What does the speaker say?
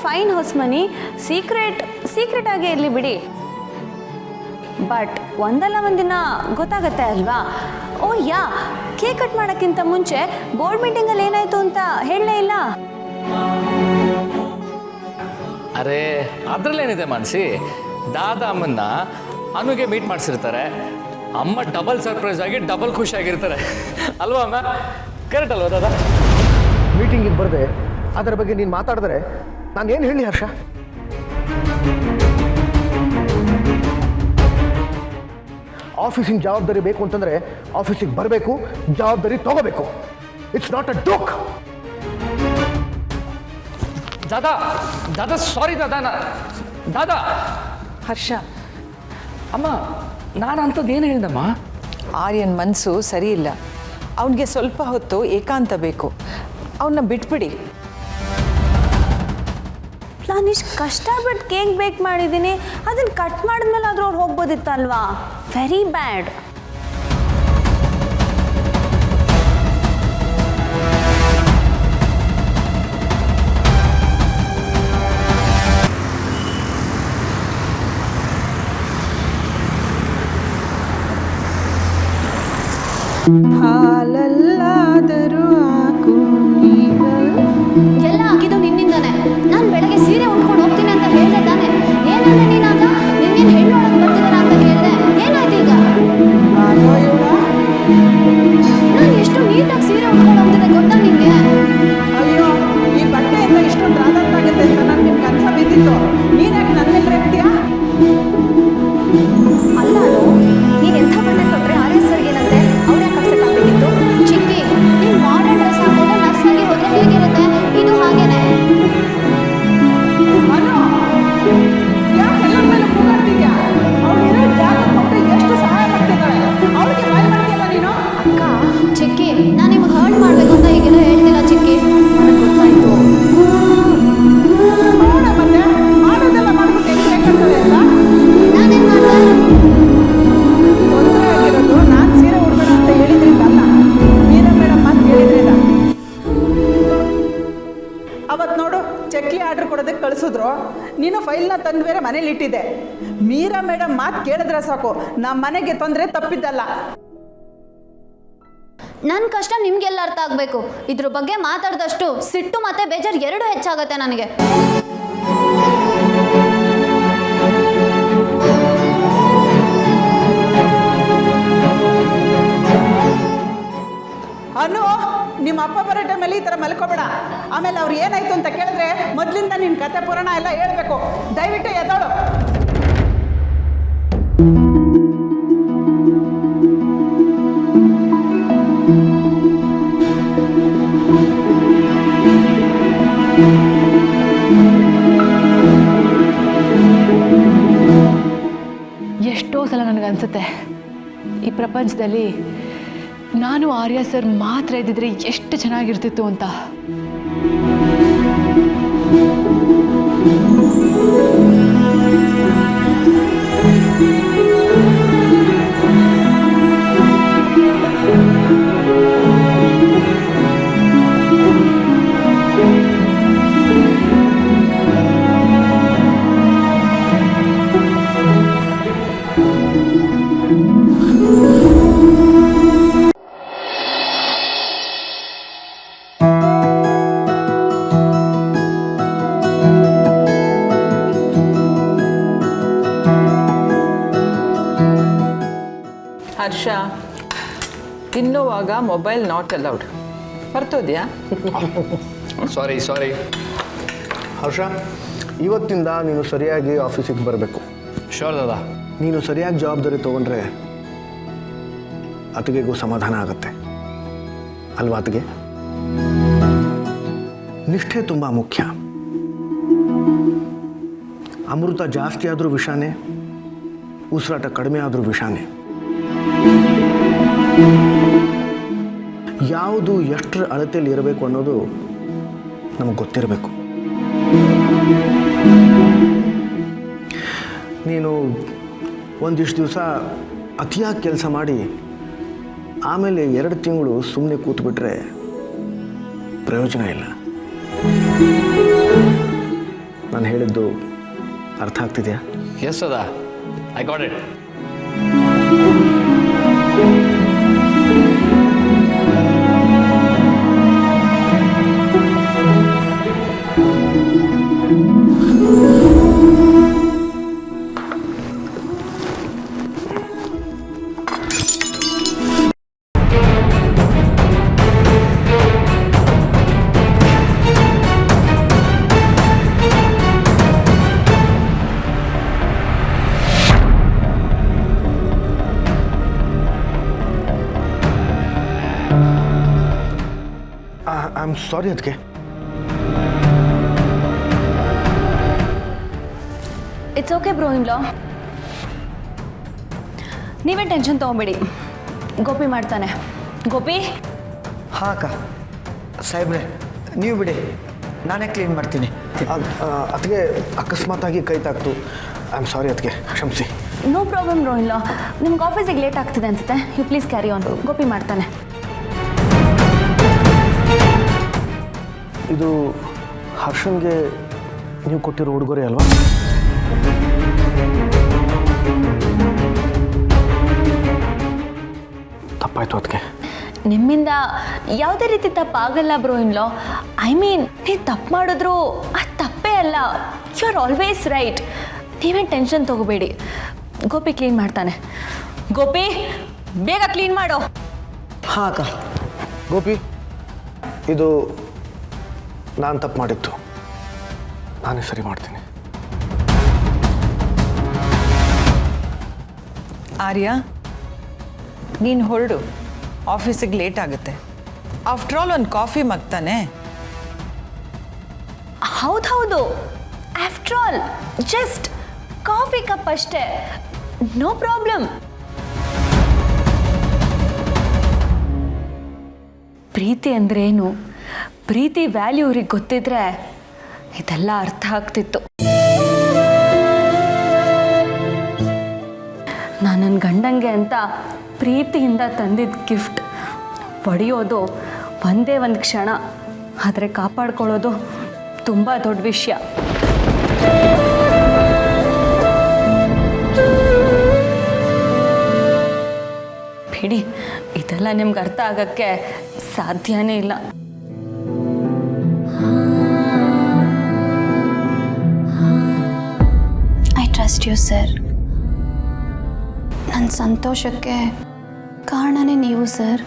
Fine Hosmani, secret ಆಗೇ ಇರಲಿ ಬಿಡಿ. ಬಟ್ ಒಂದಲ್ಲ ಒಂದಿನ ಗೊತ್ತಾಗತ್ತೆ ಅಲ್ವಾ? ಓ ಯಾ, ಕೇಕ್ ಕಟ್ ಮಾಡೋಕ್ಕಿಂತ ಮುಂಚೆ ಬೋರ್ಡ್ ಮೀಟಿಂಗಲ್ಲಿ ಏನಾಯಿತು ಅಂತ ಹೇಳಲೇ ಇಲ್ಲ. ಅರೆ ಅದರಲ್ಲೇನಿದೆ ಮಾನಸಿ, ದಾದಾ ಅಮ್ಮನ್ನ ಅನುಗೆ ಮೀಟ್ ಮಾಡಿಸಿರ್ತಾರೆ. ಅಮ್ಮ ಡಬಲ್ ಸರ್ಪ್ರೈಸ್ ಆಗಿ ಡಬಲ್ ಖುಷಿಯಾಗಿರ್ತಾರೆ ಅಲ್ವಾ ಅಮ್ಮ? ಕರೆಕ್ಟ್ ಅಲ್ವಾ ದಾದಾ? ಮೀಟಿಂಗಿಗೆ ಬರದೆ ಅದರ ಬಗ್ಗೆ ನೀನು ಮಾತಾಡಿದ್ರೆ ನಾನು ಏನು ಹೇಳಿ ಹರ್ಷ? ಆಫೀಸಿನ ಜವಾಬ್ದಾರಿ ಬೇಕು ಅಂತಂದರೆ ಆಫೀಸಿಗೆ ಬರಬೇಕು, ಜವಾಬ್ದಾರಿ ತಗೋಬೇಕು. It's not a joke. ದಾದಾ ಸಾರಿ ದಾದಾ. ಹರ್ಷ, ಅಮ್ಮ ನಾನು ಅಂಥದ್ದು ಏನು ಹೇಳ್ದಮ್ಮ? ಆರ್ಯನ್ ಮನಸ್ಸು ಸರಿ ಇಲ್ಲ. ಅವನಿಗೆ ಸ್ವಲ್ಪ ಹೊತ್ತು ಏಕಾಂತ ಬೇಕು. ಅವನ್ನ ಬಿಟ್ಬಿಡಿ. ನಾನು ಇಷ್ಟು ಕಷ್ಟಪಟ್ಟು ಕೇಕ್ ಬೇಕ್ ಮಾಡಿದ್ದೀನಿ, ಅದನ್ನು ಕಟ್ ಮಾಡಿದ್ಮೇಲೆ ಆದರೂ ಅವ್ರು ಹೋಗ್ಬೋದಿತ್ತಲ್ವಾ? Very bad. ಹಾಲಲ್ಲಾದರೂ ಹಾಕು ಎಲ್ಲ ಆಗಿದ್ದು ನಿನ್ನಿಂದಾನೆ. ನಾನು ಬೆಳಗ್ಗೆ ಸೀರೆ ಉಟ್ಕೊಂಡು ಹೋಗ್ತೀನಿ ಅಂತ ಹೇಳ್ದೆ ತಾನೆ. ಏನಂದ್ರೆ ನೀನಾಗ ನಿನ್ನೇನು ಹೆಣ್ಣು ನೋಡಕ್ ಬರ್ತಿದಾರ ಅಂತ ಕೇಳಿದೆ. ಏನಾಯ್ತು ಈಗ? ನಾನು ಎಷ್ಟು ನೀಟಾಗಿ ಸೀರೆ ಉಟ್ಕೊಂಡು ಹೋಗ್ತಿದ್ದೆ ಗೊತ್ತಾ ನಿಮಗೆ? ಅಯ್ಯೋ, ಈ ಬಟ್ಟೆಯಿಂದ ಇಷ್ಟೊಂದು ರಾಧಾಂತಾಗುತ್ತೆ ಅಂತ ನನಗೆ ಕನಸ ಬಿದ್ದಿತ್ತು. ನೀನ್ಯಾಕೆ ನನ್ನ ಮೇಲೆ ರೇಗ್ತೀಯಾ? ಅಲ್ಲ ನೀನು ಎಂಥ ಬಟ್ಟೆ ಕೊಟ್ರೆ ಆರ್ ಎಸ್ ಏನಂತೆ? ಅವ್ರೇ ಕಪ್ಸೆಟ್ ಆಗ್ಬೇಕಿತ್ತು. ಚಿಕ್ಕಿ, ನೀನು ಮಾಡರ್ನ್ ಡ್ರೆಸ್ ಹಾಕಿದ್ರೆ ನರ್ಸ್ ಆಗಿ ಹೋದ್ರೆ ಹೇಗಿರುತ್ತೆ? ಇದು ಹಾಗೇನೆ. ಯಾಕೆ ಎಲ್ಲರ ಮೇಲೆ ಕೂಗಾಡ್ತಿದ್ಯಾ? ಅವಳು ಇರೋ ಜಾಗ ಕೊಟ್ಟು ಎಷ್ಟು ಸಹಾಯ ಮಾಡ್ತಿದ್ದಾಳೆ. ಅವಳಿಗೆ ಬಾಯ್ ಮಾಡ್ತೀಯಲ್ಲ ನೀನು? ಅಕ್ಕ, ಚಿಕ್ಕಿ, ನಾನು ನಿಮ್ಗೆ ಹರ್ಟ್ ಮಾಡಬೇಕು ಅಂತ ಈಗೆಲ್ಲ ಹೇಳ್ತೀರಾ ಚಿಕ್ಕಿ? ನನಗೆ ಗೊತ್ತಾಯ್ತು. ನೋಡ ಮತ್ತೆ ಮಾಡೋದೆಲ್ಲ ಮಾಡ್ಬಿಟ್ಟು ಹೆಂಗೆ ಬೇಕಾಗ್ತದೆ ಅಂತ. ನಾನೇನು ಮಾಡಿದೆ? ತೊಂದರೆ ಆಗಿರೋದು ನಾನು ಸೀರೆ ಉಡ್ಬೇಡ ಅಂತ ಹೇಳಿದ್ರಿಂದ ಅಲ್ಲ, ಮೀರಾ ಮೇಡಮ್ ಮಾತು ಹೇಳಿದ್ರಿಂದ. ಅವತ್ತು ನೋಡು, ಚಕ್ಲಿ ಆರ್ಡ್ರ್ ಕೊಡೋದಕ್ಕೆ ಕಳಿಸಿದ್ರು. ನೀನು ಫೈಲ್ನ ತಂದು ಬೇರೆ ಮನೇಲಿ ಇಟ್ಟಿದ್ದೆ. ಮೀರಾ ಮೇಡಮ್ ಮಾತು ಕೇಳಿದ್ರೆ ಸಾಕು, ನಮ್ಮ ಮನೆಗೆ ತೊಂದರೆ ತಪ್ಪಿದ್ದಲ್ಲ. ನನ್ನ ಕಷ್ಟ ನಿಮಗೆಲ್ಲ ಅರ್ಥ ಆಗಬೇಕು. ಇದ್ರ ಬಗ್ಗೆ ಮಾತಾಡಿದಷ್ಟು ಸಿಟ್ಟು ಮತ್ತೆ ಬೇಜಾರು ಎರಡೂ ಹೆಚ್ಚಾಗತ್ತೆ ನನಗೆ. ಅನು, ನಿಮ್ಮ ಅಪ್ಪ ಬರೋ ಟೈಮಲ್ಲಿ ಈ ಥರ ಮಲ್ಕೋಬೇಡ. ಆಮೇಲೆ ಅವ್ರು ಏನಾಯ್ತು ಅಂತ ಕೇಳಿದ್ರೆ ಮೊದಲಿಂದ ನಿನ್ನ ಕತೆ ಪುರಾಣ ಎಲ್ಲ ಹೇಳ್ಬೇಕು. ದಯವಿಟ್ಟು ಎದ್ದೋಳು. ಎಷ್ಟೋ ಸಲ ನನಗನ್ಸುತ್ತೆ, ಈ ಪ್ರಪಂಚದಲ್ಲಿ ನಾನು ಆರ್ಯ ಸರ್ ಮಾತ್ರ ಇದ್ದಿದ್ರೆ ಎಷ್ಟು ಚೆನ್ನಾಗಿರ್ತಿತ್ತು ಅಂತ. ಹರ್ಷ, ತಿನ್ನುವಾಗ ಮೊಬೈಲ್ ನಾಟ್ ಅಲೌಡ್. ಬರ್ತೋದ್ಯಾ? ಸಾರಿ ಹರ್ಷ, ಇವತ್ತಿಂದ ನೀನು ಸರಿಯಾಗಿ ಆಫೀಸಿಗೆ ಬರಬೇಕು. ಶೋರ್ ದಾದಾ. ನೀನು ಸರಿಯಾಗಿ ಜವಾಬ್ದಾರಿ ತೊಗೊಂಡ್ರೆ ಅತ್ತಿಗೆಗೂ ಸಮಾಧಾನ ಆಗುತ್ತೆ ಅಲ್ವಾ? ಅತ್ತಿಗೆ ನಿಷ್ಠೆ ತುಂಬ ಮುಖ್ಯ. ಅಮೃತ ಜಾಸ್ತಿ ಆದರೂ ವಿಷಾನೇ, ಉಸಿರಾಟ ಕಡಿಮೆ ಆದರೂ ವಿಷಾನೇ. ಯಾವುದು ಎಷ್ಟರ ಅಳತೆಯಲ್ಲಿ ಇರಬೇಕು ಅನ್ನೋದು ನಮಗೆ ಗೊತ್ತಿರಬೇಕು. ನೀನು ಒಂದಿಷ್ಟು ದಿವಸ ಅತಿಯಾಗಿ ಕೆಲಸ ಮಾಡಿ ಆಮೇಲೆ 2 ತಿಂಗಳು ಸುಮ್ಮನೆ ಕೂತ್ಬಿಟ್ರೆ ಪ್ರಯೋಜನ ಇಲ್ಲ. ನಾನು ಹೇಳಿದ್ದು ಅರ್ಥ ಆಗ್ತಿದೆಯಾ? ಎಸ್ ಸದಾ, I got it. I am sorry ಅದಕ್ಕೆ. ಇಟ್ಸ್ ಓಕೆ ಬ್ರೋ ಇನ್ ಲಾ, ನೀವೇ ಟೆನ್ಷನ್ ತೊಗೊಬೇಡಿ, ಗೋಪಿ ಮಾಡ್ತಾನೆ. ಗೋಪಿ, ಹಾಂ ಅಕ್ಕ. ಸಾಹೇಬ್ರೆ ನೀವು ಬಿಡಿ, ನಾನೇ ಕ್ಲೀನ್ ಮಾಡ್ತೀನಿ. ಅದಕ್ಕೆ ಅಕಸ್ಮಾತಾಗಿ ಕೈ ತಾಕ್ತು. ಐ ಆಮ್ ಸಾರಿ ಅದಕ್ಕೆ, ಕ್ಷಮಿಸಿ. No problem bro in law, ನಿಮ್ಗೆ ಆಫೀಸಿಗೆ ಲೇಟ್ ಆಗ್ತಿದೆ ಅನ್ಸುತ್ತೆ. You please carry on. Gopi ಮಾಡ್ತಾನೆ. ಇದು ಹರ್ಷನ್ಗೆ ನೀವು ಕೊಟ್ಟಿರೋ ಉಡುಗೊರೆ ಅಲ್ವಾ? ತಪ್ಪಾಯ್ತು ಅದಕ್ಕೆ. ನಿಮ್ಮಿಂದ ಯಾವುದೇ ರೀತಿ ತಪ್ಪಾಗಲ್ಲ bro in law. I mean, ನೀವು ತಪ್ಪು ಮಾಡಿದ್ರು ಅದು ತಪ್ಪೇ ಅಲ್ಲ. You are always right. ನೀವೇನು ಟೆನ್ಷನ್ ತೊಗೋಬೇಡಿ, ಗೋಪಿ ಕ್ಲೀನ್ ಮಾಡ್ತಾನೆ. ಗೋಪಿ, ಬೇಗ ಕ್ಲೀನ್ ಮಾಡು. ಹಾಂ ಅಕ್ಕ. ಗೋಪಿ, ಇದು ನಾನು ತಪ್ಪು ಮಾಡಿತ್ತು, ನಾನೇ ಸರಿ ಮಾಡ್ತೀನಿ. ಆರ್ಯ, ನೀನು ಹೊರಡು, ಆಫೀಸಿಗೆ ಲೇಟ್ ಆಗುತ್ತೆ. ಆಫ್ಟರ್ ಆಲ್ ಒಂದು ಕಾಫಿ ಮಗ್ತಾನೆ. ಹೌದು, after all just coffee cup ಅಷ್ಟೇ, ನೋ ಪ್ರಾಬ್ಲಮ್. ಪ್ರೀತಿ ಅಂದ್ರೇನು, ಪ್ರೀತಿ ವ್ಯಾಲ್ಯೂ ಅವ್ರಿಗೆ ಗೊತ್ತಿದ್ರೆ ಇದೆಲ್ಲ ಅರ್ಥ ಆಗ್ತಿತ್ತು. ನಾನು ನನ್ನ ಗಂಡಂಗೆ ಅಂತ ಪ್ರೀತಿಯಿಂದ ತಂದಿದ್ದ ಗಿಫ್ಟ್ ಒಡೆಯೋದು ಒಂದೇ ಒಂದು ಕ್ಷಣ, ಆದರೆ ಕಾಪಾಡ್ಕೊಳ್ಳೋದು ತುಂಬ ದೊಡ್ಡ ವಿಷಯ. ಬಿಡಿ, ಇದೆಲ್ಲ ನಿಮ್ಗೆ ಅರ್ಥ ಆಗೋಕ್ಕೆ ಸಾಧ್ಯನೇ ಇಲ್ಲ. I trust you sir. ನನ್ನ ಸಂತೋಷಕ್ಕೆ ಕಾರಣನೇ ನೀವು ಸರ್.